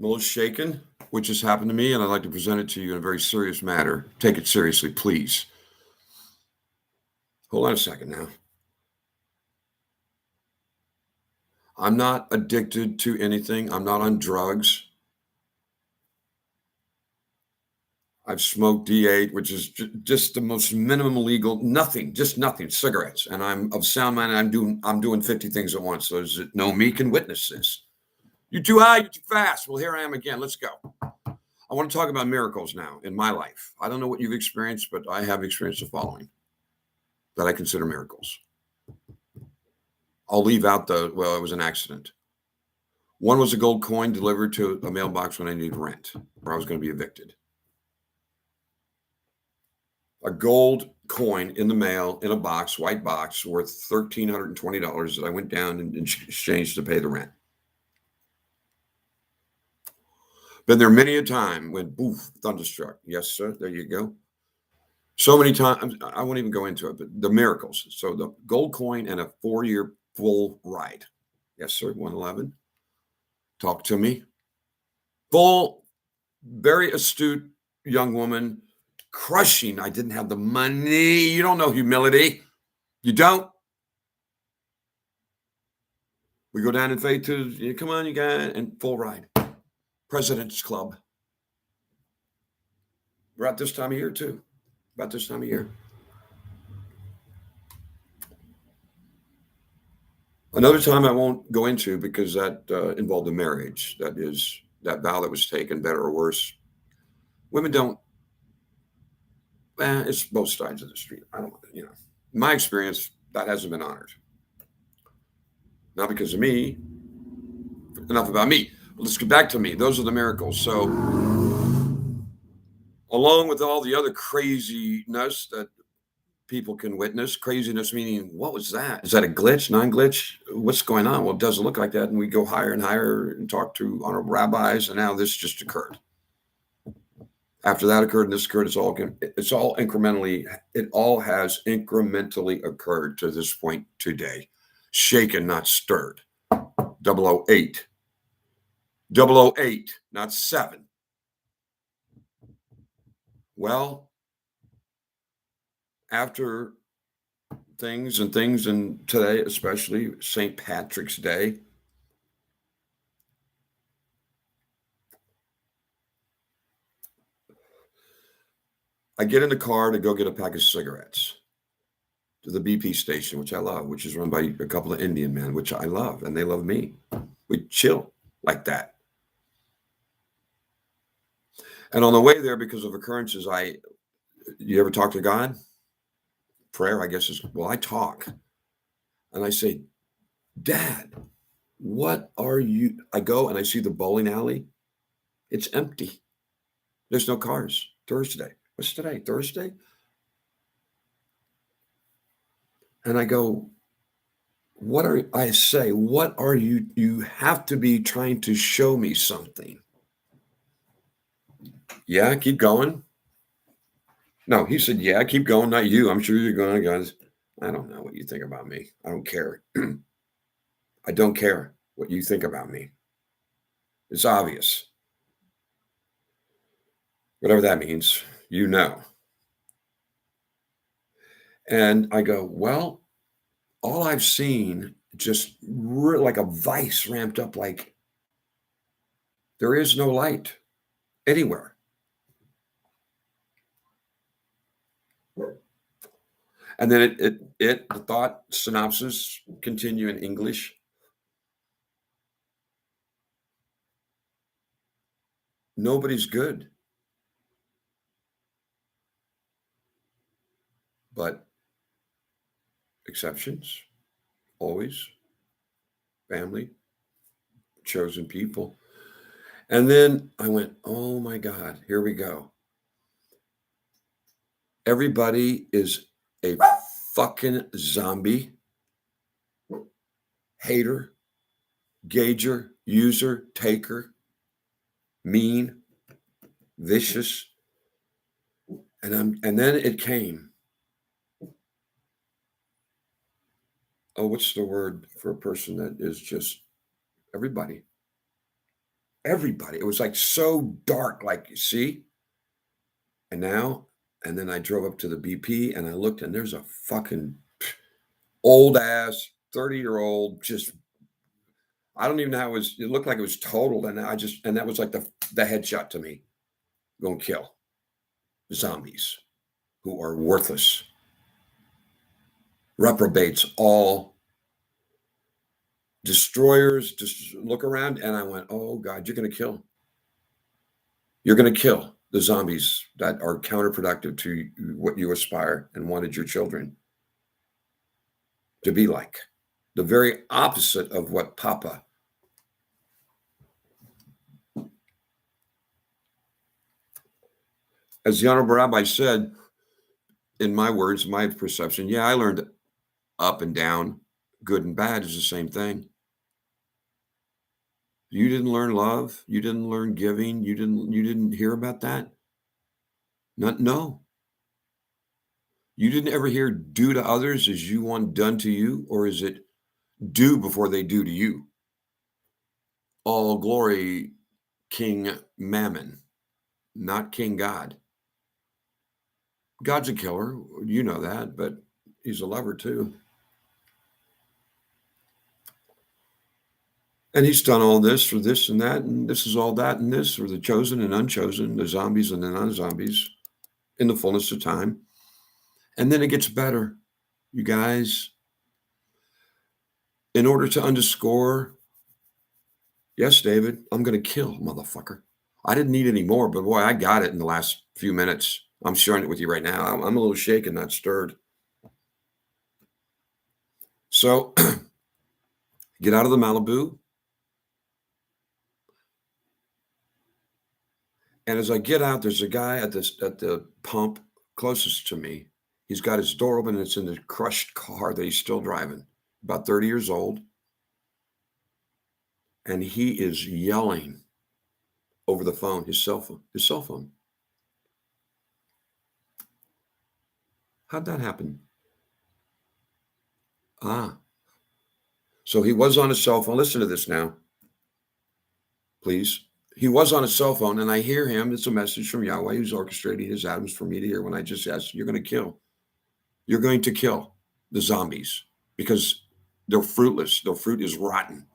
I'm a little shaken, which has happened to me, and I'd like to present it to you in a very serious matter. Take it seriously, please. Hold on a second now. I'm not addicted to anything. I'm not on drugs. I've smoked D8, which is just the most minimum legal, nothing, just nothing, cigarettes. And I'm of sound mind. And I'm doing 50 things at once. Those that know me can witness this. You're too high, you're too fast. Well, here I am again. Let's go. I want to talk about miracles now in my life. I don't know what you've experienced, but I have experienced the following that I consider miracles. I'll leave out it was an accident. One was a gold coin delivered to a mailbox when I needed rent, or I was going to be evicted. A gold coin in the mail in a box, white box, worth $1,320 that I went down and exchanged to pay the rent. Been there many a time when, boof, thunderstruck. Yes, sir. There you go. So many times, I won't even go into it, but the miracles. So the gold coin and a 4-year full ride. Yes, sir. 111. Talk to me. Full, very astute young woman, crushing. I didn't have the money. You don't know humility. You don't. We go down in faith to, come on, you guys, and full ride. President's Club. We're at this time of year, too. About this time of year. Another time I won't go into because that involved a marriage. That is that vow that was taken, better or worse. Women don't. It's both sides of the street. I don't, in my experience, that hasn't been honored. Not because of me. Enough about me. But let's get back to me. Those are the miracles. So, along with all the other craziness that people can witness, craziness meaning, what was that? Is that a glitch, non-glitch? What's going on? Well, it doesn't look like that. And we go higher and higher and talk to honorable rabbis. And now this just occurred. After that occurred and this occurred, it's all incrementally, it all has incrementally occurred to this point today. Shaken, not stirred. 008. 008, not 7. Well, after things and today, especially St. Patrick's Day, I get in the car to go get a pack of cigarettes to the BP station, which I love, which is run by a couple of Indian men, which I love, and they love me. We chill like that. And on the way there, because of occurrences, you ever talk to God? Prayer, I guess, I talk. And I say, Dad, what are you? I go and I see the bowling alley. It's empty. There's no cars. Thursday. What's today? Thursday? And I go, what are you? You have to be trying to show me something. Yeah, keep going. No, he said, yeah, keep going. Not you. I'm sure you're going, guys. I don't know what you think about me. I don't care. I don't care what you think about me. It's obvious. Whatever that means, you know. And I go, well, all I've seen just like a vice ramped up, like there is no light anywhere. And then the thought synopsis continue in English. Nobody's good. But exceptions, always, family, chosen people. And then I went, oh my God, here we go. Everybody is a fucking zombie, hater, gauger, user, taker, mean, vicious. And then it came. Oh, what's the word for a person that is just everybody? Everybody. It was like so dark, like, you see? And then I drove up to the BP and I looked and there's a fucking old ass 30-year-old, just I don't even know how it looked like it was totaled. And that was like the headshot to me. Going to kill zombies who are worthless, reprobates, all destroyers. Just look around and I went, oh God, you're going to kill. You're going to kill the zombies that are counterproductive to what you aspire and wanted your children to be like. The very opposite of what Papa. As the Honorable Rabbi said, in my words, my perception, yeah, I learned up and down, good and bad is the same thing. You didn't learn love. You didn't learn giving. You didn't hear about that. No. You didn't ever hear do to others as you want done to you, or is it do before they do to you? All glory, King Mammon, not King God. God's a killer. You know that, but he's a lover too. And he's done all this for this and that, and this is all that and this, for the chosen and unchosen, the zombies and the non-zombies, in the fullness of time. And then it gets better, you guys. In order to underscore, yes, David, I'm going to kill, motherfucker. I didn't need any more, but boy, I got it in the last few minutes. I'm sharing it with you right now. I'm a little shaken, not stirred. So get out of the Malibu. And as I get out, there's a guy at the pump closest to me. He's got his door open and it's in the crushed car that he's still driving, about 30 years old. And he is yelling over the phone, his cell phone. How'd that happen? So he was on his cell phone. Listen to this now, please. He was on his cell phone, and I hear him. It's a message from Yahweh who's orchestrating his atoms for me to hear when I just asked, you're going to kill. You're going to kill the zombies because they're fruitless. Their fruit is rotten.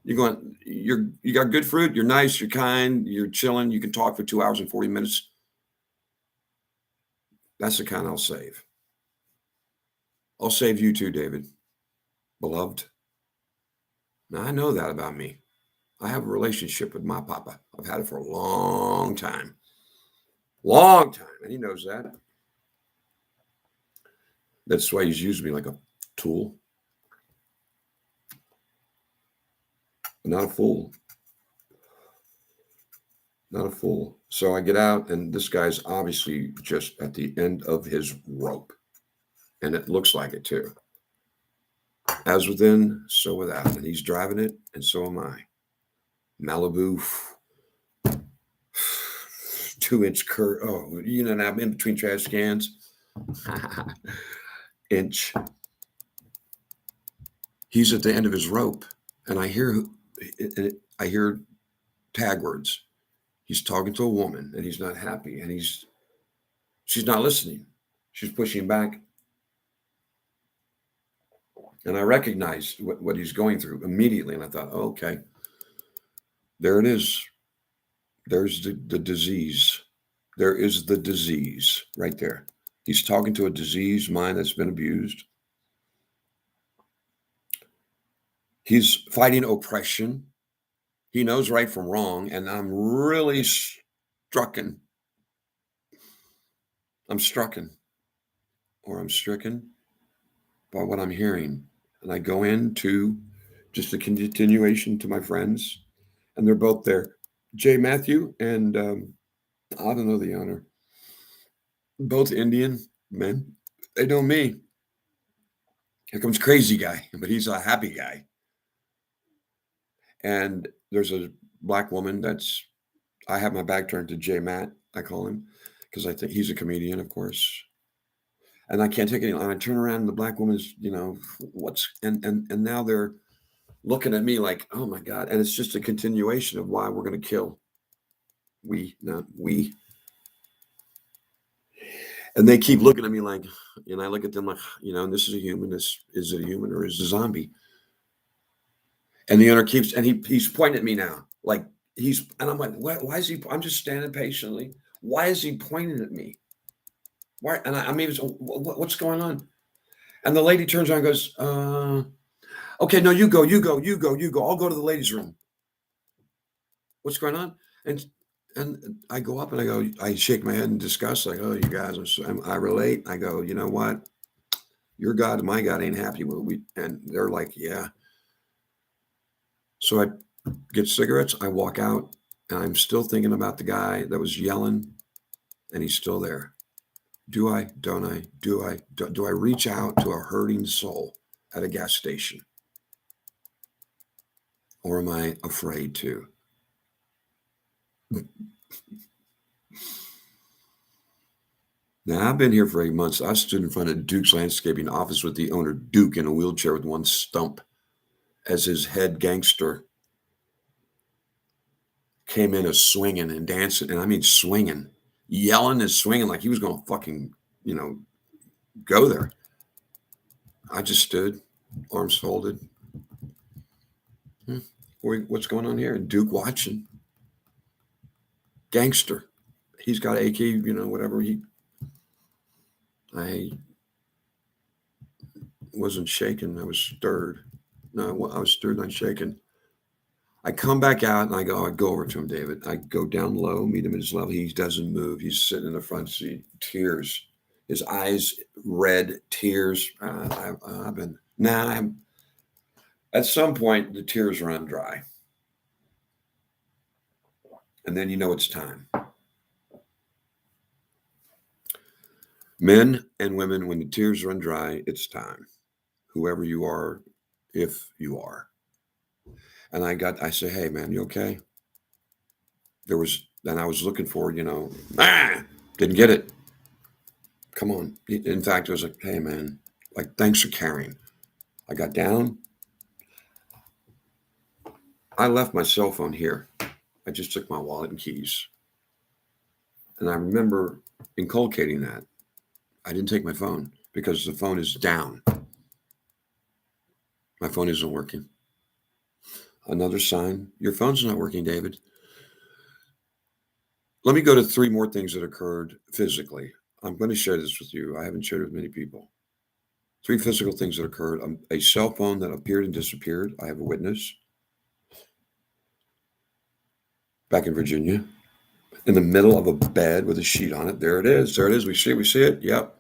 You got good fruit. You're nice. You're kind. You're chilling. You can talk for 2 hours and 40 minutes. That's the kind I'll save. I'll save you too, David, beloved. Now, I know that about me. I have a relationship with my Papa. I've had it for a long time. Long time. And he knows that. That's why he's used me like a tool. Not a fool. Not a fool. So I get out, and this guy's obviously just at the end of his rope. And it looks like it too. As within, so without. And he's driving it, and so am I. Malibu, 2-inch curve. Oh, I'm in between trash cans. Inch. He's at the end of his rope, and I hear tag words. He's talking to a woman, and he's not happy, and she's not listening. She's pushing back. And I recognized what he's going through immediately, and I thought, oh, okay, there it is. There's the disease. There is the disease right there. He's talking to a diseased mind that's been abused. He's fighting oppression. He knows right from wrong, and I'm really strucken. I'm stricken by what I'm hearing. And I go into just a continuation to my friends, and they're both there. Jay Matthew and I don't know the owner. Both Indian men. They know me. Here comes crazy guy, but he's a happy guy. And there's a black woman I have my back turned to Jay Matt, I call him, because I think he's a comedian, of course. And I can't take it. And I turn around and the black woman's, and now they're looking at me like, oh my God. And it's just a continuation of why we're going to kill. We, not we. And they keep looking at me like, and I look at them like, and this is a human. This is it a human or is it a zombie? And the owner keeps, and he's pointing at me now, like and I'm like, why is he? I'm just standing patiently. Why is he pointing at me? Why? And I mean, what's going on? And the lady turns around and goes, okay, no, you go. I'll go to the ladies' room. What's going on? And I go up and I shake my head in disgust, like, oh, you guys, I relate. I go, you know what? Your God and my God ain't happy with me. And they're like, yeah. So I get cigarettes, I walk out, and I'm still thinking about the guy that was yelling, and he's still there. Do I? Don't I? Do I reach out to a hurting soul at a gas station? Or am I afraid to? Now, I've been here for 8 months. I stood in front of Duke's landscaping office with the owner, Duke, in a wheelchair with one stump as his head gangster came in as swinging and dancing. And I mean, swinging, yelling and swinging like he was going to fucking, go there. I just stood, arms folded. What's going on here? And Duke watching. Gangster. He's got AK, whatever. I wasn't shaken. I was stirred. No, I was stirred, not shaken. I come back out and I go over to him, David. I go down low, meet him at his level. He doesn't move. He's sitting in the front seat, tears. His eyes red, tears. At some point, the tears run dry. And then it's time. Men and women, when the tears run dry, it's time. Whoever you are, if you are. And I say, hey, man, you okay? I was looking for, didn't get it. Come on. In fact, I was like, hey, man, like, thanks for carrying. I got down. I left my cell phone here. I just took my wallet and keys. And I remember inculcating that. I didn't take my phone because the phone is down. My phone isn't working. Another sign. Your phone's not working, David. Let me go to 3 more things that occurred physically. I'm going to share this with you. I haven't shared it with many people. 3 physical things that occurred. A cell phone that appeared and disappeared. I have a witness. Back in Virginia. In the middle of a bed with a sheet on it. There it is. We see it. Yep.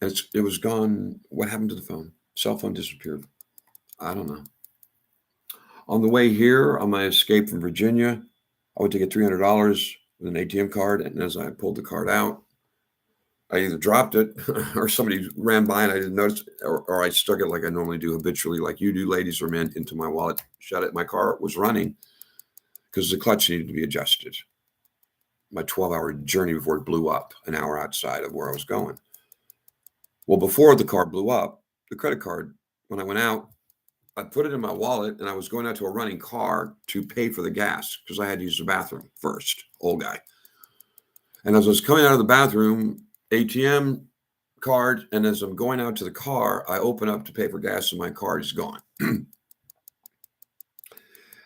And it was gone. What happened to the phone? Cell phone disappeared. I don't know. On the way here, on my escape from Virginia, I went to get $300 with an ATM card. And as I pulled the card out, I either dropped it or somebody ran by and I didn't notice, or I stuck it like I normally do habitually, like you do, ladies or men, into my wallet, shut it. My car was running because the clutch needed to be adjusted. My 12-hour journey before it blew up an hour outside of where I was going. Well, before the car blew up, the credit card, when I went out, I put it in my wallet and I was going out to a running car to pay for the gas because I had to use the bathroom first, old guy. And as I was coming out of the bathroom, ATM card, and as I'm going out to the car, I open up to pay for gas and my card is gone. And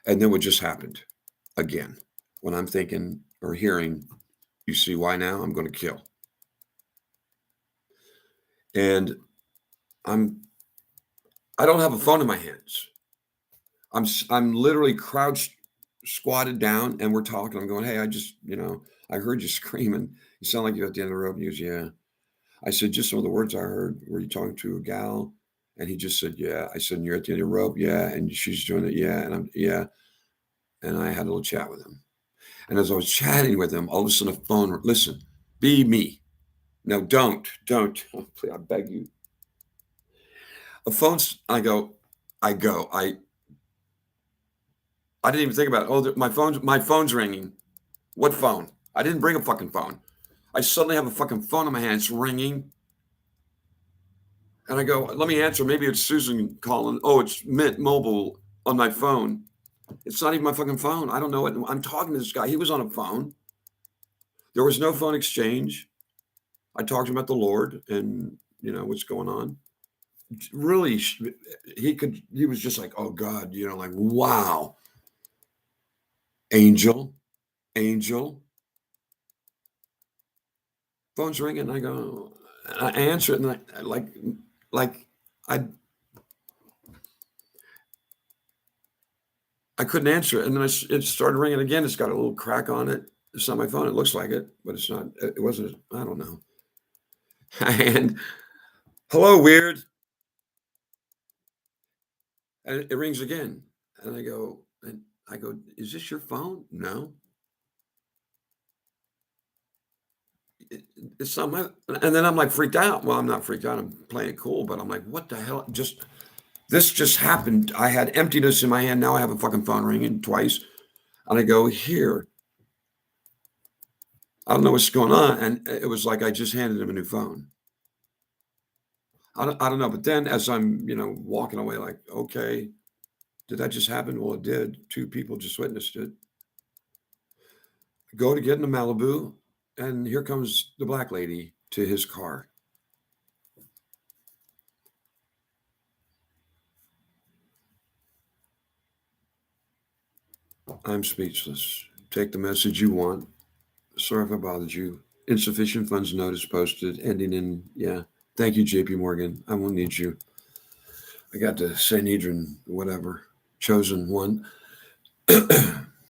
then what just happened again, when I'm thinking or hearing, you see why now I'm going to kill. And I don't have a phone in my hands. I'm literally crouched, squatted down, and we're talking. I'm going, hey, I heard you screaming. You sound like you're at the end of the road. And he goes, yeah. I said, just some of the words I heard. Were you talking to a gal? And he just said, yeah. I said, and you're at the end of the rope? Yeah. And she's doing it? Yeah. And yeah. And I had a little chat with him. And as I was chatting with him, all of a sudden a phone, listen, be me. No, don't. Please, I beg you. A phone's, I didn't even think about it. Oh, my phone's ringing. What phone? I didn't bring a fucking phone. I suddenly have a fucking phone in my hand. It's ringing. And I go, let me answer. Maybe it's Susan calling. Oh, it's Mint Mobile. on my phone. It's not even my fucking phone. I don't know it. I'm talking to this guy. He was on a phone. There was no phone exchange. I talked to him about the Lord and, what's going on. Really, he was just like, oh God, like, wow. Angel. Phone's ringing. I go, I answer it, and I like I couldn't answer it, and then it started ringing again. It's got a little crack on it. It's not my phone. It looks like it, but it's not. It wasn't. I don't know. And hello, weird. And it rings again, and I go, is this your phone? No, it's not my. And then I'm like freaked out. Well, I'm not freaked out. I'm playing it cool, but I'm like, what the hell? This just happened. I had emptiness in my hand. Now I have a fucking phone ringing twice, and I go here. I don't know what's going on, and it was like I just handed him a new phone. I don't know, but then as I'm, walking away like, "Okay, did that just happen?" Well, it did. 2 people just witnessed it. Go to get in the Malibu, and here comes the black lady to his car. I'm speechless. Take the message you want. Sorry if I bothered you. Insufficient funds notice posted, ending in, yeah. Thank you, JP Morgan. I won't need you. I got the Sanhedrin, whatever, chosen one.